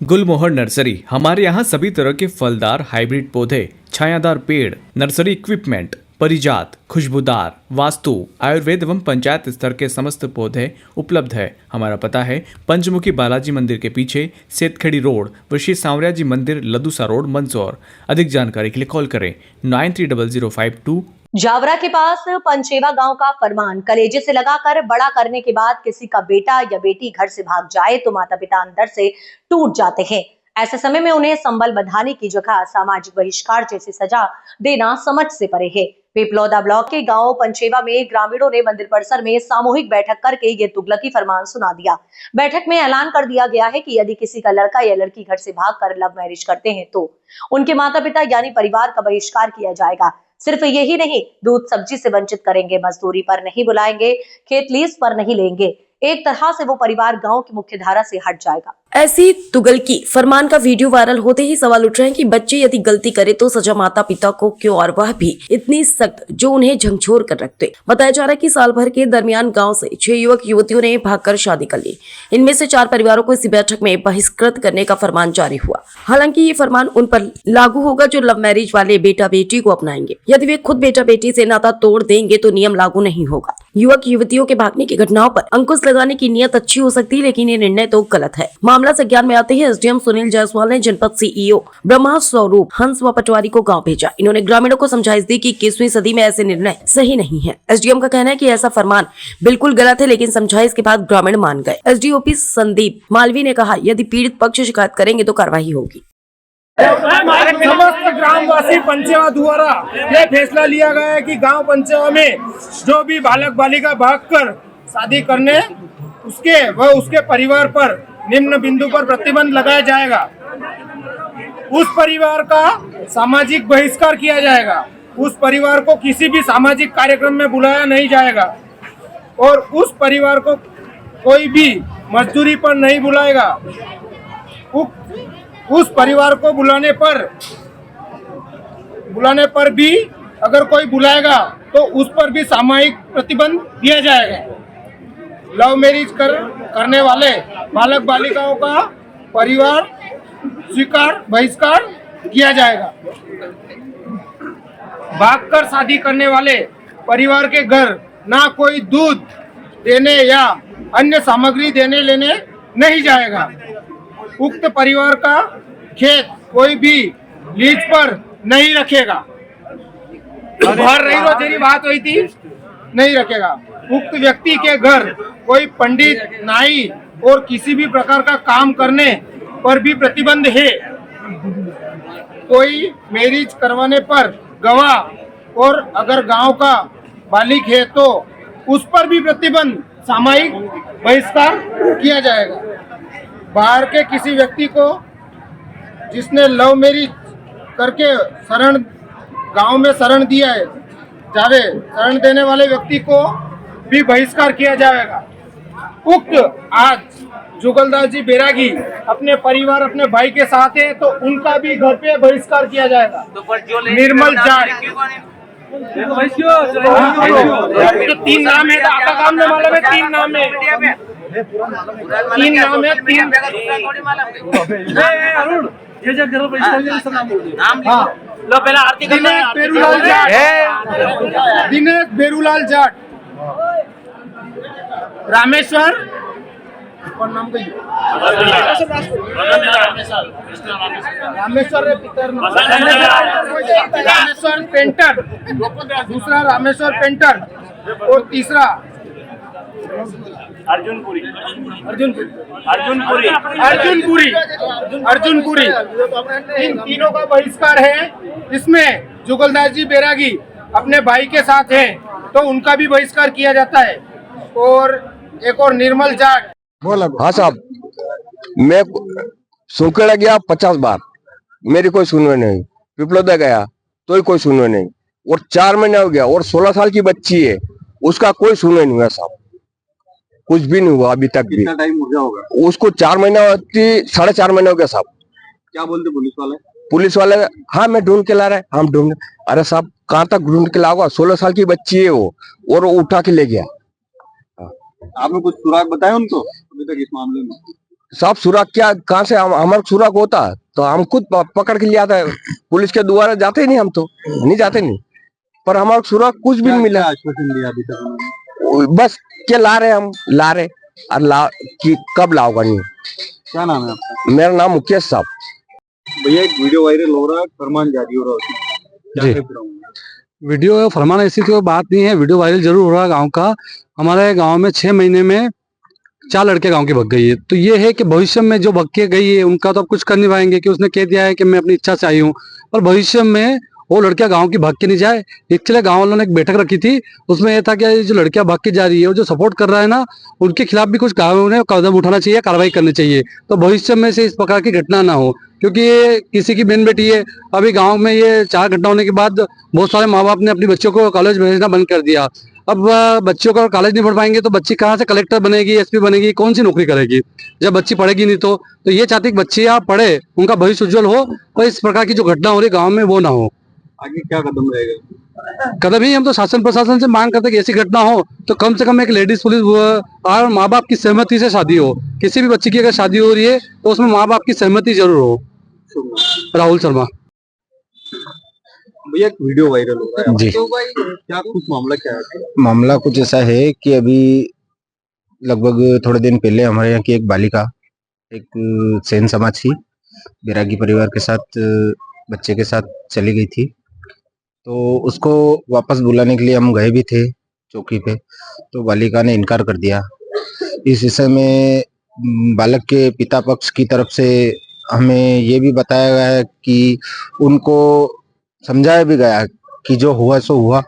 गुलमोहर nursery. हमारे यहाँ सभी तरह के फलदार हाइब्रिड पौधे, छायादार पेड़, नर्सरी इक्विपमेंट, परिजात, खुशबूदार, वास्तु, आयुर्वेद एवं पंचायत स्तर के समस्त पौधे उपलब्ध है। हमारा पता है पंचमुखी बालाजी मंदिर के पीछे, सेतखेड़ी रोड, व सांवरिया जी मंदिर, लदूसा रोड, मंदसौर। अधिक जानकारी के लिए कॉल करें 930052। जावरा के पास पंचेवा गांव का फरमान कलेजे से लगाकर बड़ा करने के बाद किसी का बेटा या बेटी घर से भाग जाए तो माता पिता अंदर से टूट जाते हैं। ऐसे समय में उन्हें संबल बंधाने की जगह सामाजिक बहिष्कार जैसी सजा देना समझ से परे है। पिपलौदा ब्लॉक के गांव पंचेवा में ग्रामीणों ने मंदिर परिसर में सामूहिक बैठक करके ये तुगलकी फरमान सुना दिया। बैठक में ऐलान कर दिया गया है कि यदि किसी का लड़का या लड़की घर से भागकर लव मैरिज करते हैं तो उनके माता पिता यानी परिवार का बहिष्कार किया जाएगा। सिर्फ यही नहीं, दूध सब्जी से वंचित करेंगे, मजदूरी पर नहीं बुलाएंगे, खेत लीज पर नहीं लेंगे। एक तरह से वो परिवार गांव की मुख्य धारा से हट जाएगा। ऐसी तुगलकी फरमान का वीडियो वायरल होते ही सवाल उठ रहे हैं कि बच्चे यदि गलती करे तो सजा माता पिता को क्यों, और वह भी इतनी सख्त जो उन्हें झंझोर कर रखते। बताया जा रहा है कि साल भर के दरमियान गांव से 6 युवक युवतियों ने भागकर शादी कर ली। इनमें से 4 परिवारों को इसी बैठक में बहिष्कृत करने का फरमान जारी हुआ। हालांकि ये फरमान उन पर लागू होगा जो लव मैरिज वाले बेटा बेटी को अपनाएंगे। यदि वे खुद बेटा बेटी से नाता तोड़ देंगे तो नियम लागू नहीं होगा। युवक युवतियों के भागने की घटनाओं पर अंकुश लगाने की नीयत अच्छी हो सकती है, लेकिन ये निर्णय तो गलत है। मामला संज्ञान में आते ही एसडीएम सुनील जायसवाल ने जनपद सीईओ ब्रह्मा स्वरूप हंस व पटवारी को गांव भेजा। इन्होंने ग्रामीणों को समझाइश दी कि 21वीं सदी में ऐसे निर्णय सही नहीं है। एसडीएम का कहना है कि ऐसा फरमान बिल्कुल गलत है, लेकिन समझाइश के बाद ग्रामीण मान गए। एसडीओपी संदीप मालवी ने कहा, यदि पीड़ित पक्ष शिकायत करेंगे तो कार्रवाई होगी। समस्त ग्रामवासी पंचेवा द्वारा यह फैसला लिया गया है कि गांव पंचेवा में जो भी बालक बालिका भागकर शादी करने उसके परिवार पर निम्न बिंदु पर प्रतिबंध लगाया जाएगा। उस परिवार का सामाजिक बहिष्कार किया जाएगा। उस परिवार को किसी भी सामाजिक कार्यक्रम में बुलाया नहीं जाएगा और उस परिवार को कोई भी मजदूरी पर नहीं बुलाएगा। उस परिवार को बुलाने पर भी अगर कोई बुलाएगा तो उस पर भी सामूहिक प्रतिबंध दिया जाएगा। लव मैरिज करने वाले बालक बालिकाओं का परिवार बहिष्कार किया जाएगा। भागकर शादी करने वाले परिवार के घर ना कोई दूध देने या अन्य सामग्री देने लेने नहीं जाएगा। उक्त परिवार का खेत कोई भी लीज पर नहीं रखेगा। बाहर रही रो तेरी बात हुई थी, नहीं रखेगा। उक्त व्यक्ति के घर कोई पंडित, नाई और किसी भी प्रकार का काम करने पर भी प्रतिबंध है। कोई मैरिज करवाने पर गवाह और अगर गांव का बालिक है तो उस पर भी प्रतिबंध, सामूहिक बहिष्कार किया जाएगा। बाहर के किसी व्यक्ति को जिसने लव मैरिज करके गांव में शरण दिया है शरण देने वाले व्यक्ति को भी बहिष्कार किया जाएगा। उक्त आज जुगलदास जी बैरागी अपने परिवार अपने भाई के साथ है तो उनका भी घर पे बहिष्कार किया जाएगा। निर्मल जाट तो 3 नाम है, आपका काम नहीं मालूम है? 3 नाम है, 3 नाम है, 3 दिनेश बेरूलाल जाट, रामेश्वर रामेश्वर पेंटर, दूसरा रामेश्वर पेंटर और तीसरा अर्जुनपुरी। इन तीनों का बहिष्कार है। इसमें जुगलदास जी बैरागी अपने भाई के साथ हैं तो उनका भी बहिष्कार किया जाता है। और एक और निर्मल जाट। हाँ साहब, मैं सुखेड़ा गया 50 बार, मेरी कोई सुनवाई नहीं। पिपलौदा गया तो कोई सुनवाई नहीं। और 4 महीने हो गया और 16 साल की बच्ची है, उसका कोई सुनवाई नहीं हुआ साहब, कुछ भी नहीं हुआ अभी तक भी। कितना टाइम हो गया होगा? उसको 4 महीना 4.5 महीने हो गया साहब। क्या बोलते पुलिस वाले? हाँ मैं ढूंढ के ला रहा है, हम ढूंढ। अरे साहब कहाँ तक ढूंढ के लाओगा? 16 साल की बच्ची है वो, और वो उठा के ले गया। आपने कुछ सुराग बताया उनको अभी तक इस मामले में? साफ सुराग क्या कहाँ से हमारा सुराग होता तो हम खुद पकड़ के ले आता है। पुलिस के द्वारा जाते ही नहीं, हम तो नहीं जाते नहीं, पर हमारा सुराग कुछ भी नहीं मिला। आश्वासन दिया अभी तक उन्होंने? बस क्या ला रहे हम ला रहे और कि कब लाओगा नहीं। क्या नाम है आपका? मेरा नाम मुकेश साहब। भैया एक वीडियो वायरल हो रहा है, फरमान जारी हो रहा है, क्या जी। कह रहा हूँ? वीडियो फरमान ऐसी कोई बात नहीं है, वीडियो वायरल जरूर हो रहा है गांव का। हमारे गांव में 6 महीने में 4 लड़के गांव की भग गई है। तो ये है कि भविष्य में जो भग के गई है उनका तो अब कुछ कर नहीं पाएंगे कि उसने कह दिया है कि मैं अपनी इच्छा से आई हूँ, पर भविष्य में वो लड़कियां गांव की भाग के नहीं जाए। इसलिए गांव वालों ने एक बैठक रखी थी, उसमें यह था कि ये जो लड़कियां भाग के जा रही है और जो सपोर्ट कर रहा है ना, उनके खिलाफ भी कुछ कदम उठाना चाहिए, कार्रवाई करनी चाहिए, तो भविष्य में से इस प्रकार की घटना ना हो। क्योंकि ये किसी की बहन बेटी है। अभी गांव में ये 4 घटना होने के बाद बहुत सारे माँ बाप ने अपनी बच्चों को कॉलेज भेजना बंद कर दिया। अब बच्चों को कॉलेज नहीं पढ़ पाएंगे तो बच्ची कहाँ से कलेक्टर बनेगी, एसपी बनेगी, कौन सी नौकरी करेगी जब बच्ची पढ़ेगी नहीं। तो ये चाहती कि बच्चियां पढ़े, उनका भविष्य उज्जवल हो, और इस प्रकार की जो घटना हो रही गाँव में वो ना हो। आगे क्या कदम रहेगा? कदम ही हम तो शासन प्रशासन से मांग करते कि ऐसी घटना हो तो कम से कम एक लेडीज पुलिस और माँ बाप की सहमति से शादी हो। किसी भी बच्ची की अगर शादी हो रही है तो उसमें माँ बाप की सहमति जरूर हो। राहुल शर्मा। भैया एक वीडियो वायरल हो रहा है जी। क्या कुछ मामला क्या है? मामला कुछ ऐसा है कि अभी लगभग थोड़े दिन पहले हमारे यहाँ की एक बालिका एक सेन समाज की बैरागी परिवार के साथ बच्चे के साथ चली गई थी। तो उसको वापस बुलाने के लिए हम गए भी थे चौकी पे, तो बालिका ने इनकार कर दिया। इस विषय में बालक के पिता पक्ष की तरफ से हमें ये भी बताया गया है कि उनको समझाया भी गया कि जो हुआ सो हुआ,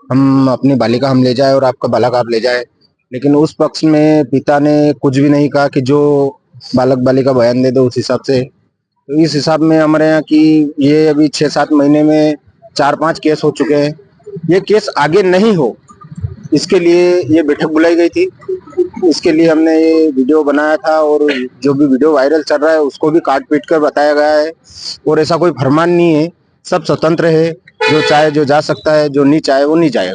हम अपनी बालिका हम ले जाए और आपका बालक आप ले जाए। लेकिन उस पक्ष में पिता ने कुछ भी नहीं कहा कि जो बालक बालिका बयान दे दो उस हिसाब से। तो इस हिसाब में हमारे यहाँ की ये अभी 6-7 महीने में 4-5 केस हो चुके हैं। ये केस आगे नहीं हो इसके लिए ये बैठक बुलाई गई थी। इसके लिए हमने ये वीडियो बनाया था और जो भी वीडियो वायरल चल रहा है उसको भी काट पीट कर बताया गया है। और ऐसा कोई फरमान नहीं है, सब स्वतंत्र है, जो चाहे जो जा सकता है, जो नहीं चाहे वो नहीं जाएगा।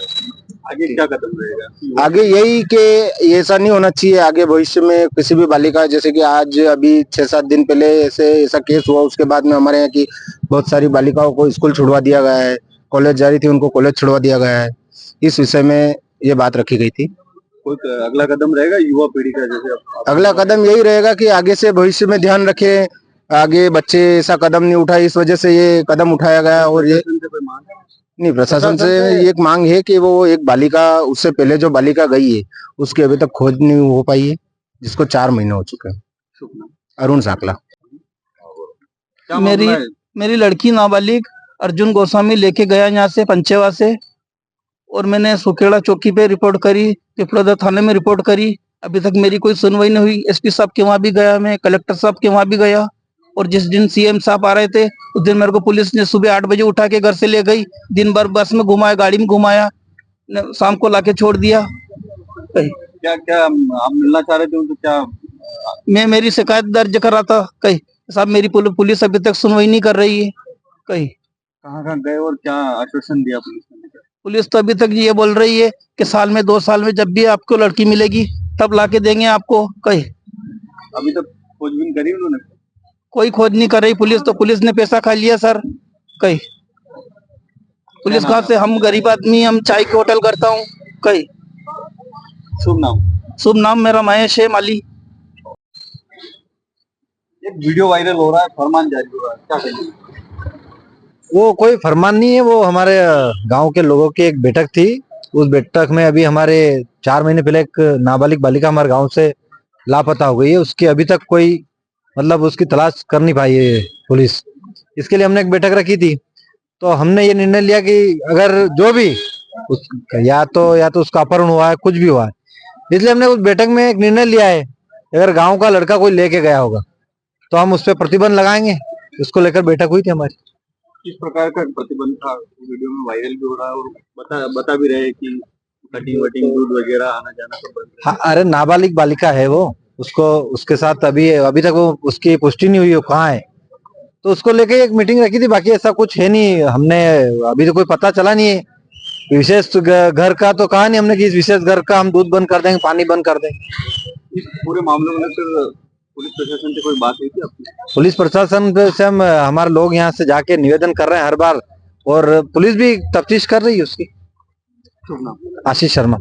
आगे क्या कदम रहेगा? आगे यही कि ऐसा नहीं होना चाहिए। आगे भविष्य में किसी भी बालिका, जैसे कि आज अभी 6-7 दिन पहले ऐसा केस हुआ, उसके बाद में हमारे यहाँ की बहुत सारी बालिकाओं को स्कूल छुड़वा दिया गया है, कॉलेज जा रही थी उनको कॉलेज छुड़वा दिया गया है। इस विषय में ये बात रखी गई थी। कोई अगला कदम रहेगा युवा पीढ़ी का? जैसे अगला कदम यही रहेगा कि आगे से भविष्य में ध्यान रखें, आगे बच्चे ऐसा कदम नहीं उठाए, इस वजह से ये कदम उठाया गया। और ये नहीं, प्रशासन से एक मांग है कि वो एक बालिका, उससे पहले जो बालिका गई है उसकी अभी तक खोज नहीं हो पाई है, जिसको 4 महीने हो चुके हैं। अरुण साकला। क्या मामला है? मेरी लड़की नाबालिग अर्जुन गोस्वामी लेके गया यहाँ से पंचेवा से, और मैंने सुखेड़ा चौकी पे रिपोर्ट करी, पिपलोदा थाने में रिपोर्ट करी। अभी तक मेरी कोई सुनवाई नहीं हुई। एसपी साहब के वहां भी गया, मैं कलेक्टर साहब के वहां भी गया, और जिस दिन सीएम साहब आ रहे थे उस दिन मेरे को पुलिस ने सुबह 8 बजे उठा के घर से ले गई, दिन भर बस में घुमाया, गाड़ी में घुमाया, शाम को लाके छोड़ दिया। क्या क्या आप मिलना चाह रहे थे उनसे? क्या मैं मेरी शिकायत दर्ज कर रहा था कहीं, साहब मेरी पुलिस अभी तक सुनवाई नहीं कर रही है कहीं। कहाँ गए और क्या आश्वासन दिया पुलिस ने? पुलिस तो अभी तक ये बोल रही है कि साल में 2 साल में जब भी आपको लड़की मिलेगी तब लाके देंगे आपको कहीं। अभी तक खोजबीन करी उन्होंने? कोई खोज नहीं कर रही पुलिस, तो पुलिस ने पैसा खा लिया सर कहीं। पुलिस कहाँ से, हम गरीब आदमी, हम चाय की होटल करता हूँ कहीं। शुभ नाम? शुभ नाम मेरा महेश है माली। एक वीडियो वायरल हो रहा है, फरमान जारी हो रहा है, क्या कहेंगे? वो कोई फरमान नहीं है, वो हमारे गांव के लोगों की एक बैठक थी। उस बैठक में अभी हमारे 4 महीने पहले एक नाबालिग बालिका हमारे गांव से लापता हो गई है। उसकी अभी तक कोई मतलब उसकी तलाश कर नहीं पाई है पुलिस। इसके लिए हमने एक बैठक रखी थी। तो हमने ये निर्णय लिया कि अगर जो भी या तो उसका अपहरण हुआ है, कुछ भी हुआ है, इसलिए हमने उस बैठक में एक निर्णय लिया है, अगर गाँव का लड़का कोई लेके गया होगा तो हम उस पर प्रतिबंध लगाएंगे। उसको लेकर बैठक हुई थी हमारी। किस प्रकार का प्रतिबंध था? वीडियो में वायरल भी हो रहा है और बता भी रहे कि कटिंग वटिंग दूध वगैरह आना जाना सब बंद है। हाँ, अरे नाबालिग बालिका है वो, उसको उसके साथ अभी तक वो उसकी पुष्टि नहीं हुई वो कहाँ है, तो उसको लेके एक मीटिंग रखी थी। बाकी ऐसा कुछ है नहीं, हमने अभी तो कोई पता चला नहीं है विशेष घर का, तो कहा नहीं हमने कि इस विशेष घर का हम दूध बंद कर देंगे, पानी बंद कर देंगे। इस पूरे मामले में फिर पुलिस प्रशासन से कोई बात हुई थी आपकी? पुलिस प्रशासन से हम हमारे लोग यहाँ से जाके निवेदन कर रहे हैं हर बार, और पुलिस भी तफ्तीश कर रही है उसकी। शुभ नाम। आशीष शर्मा।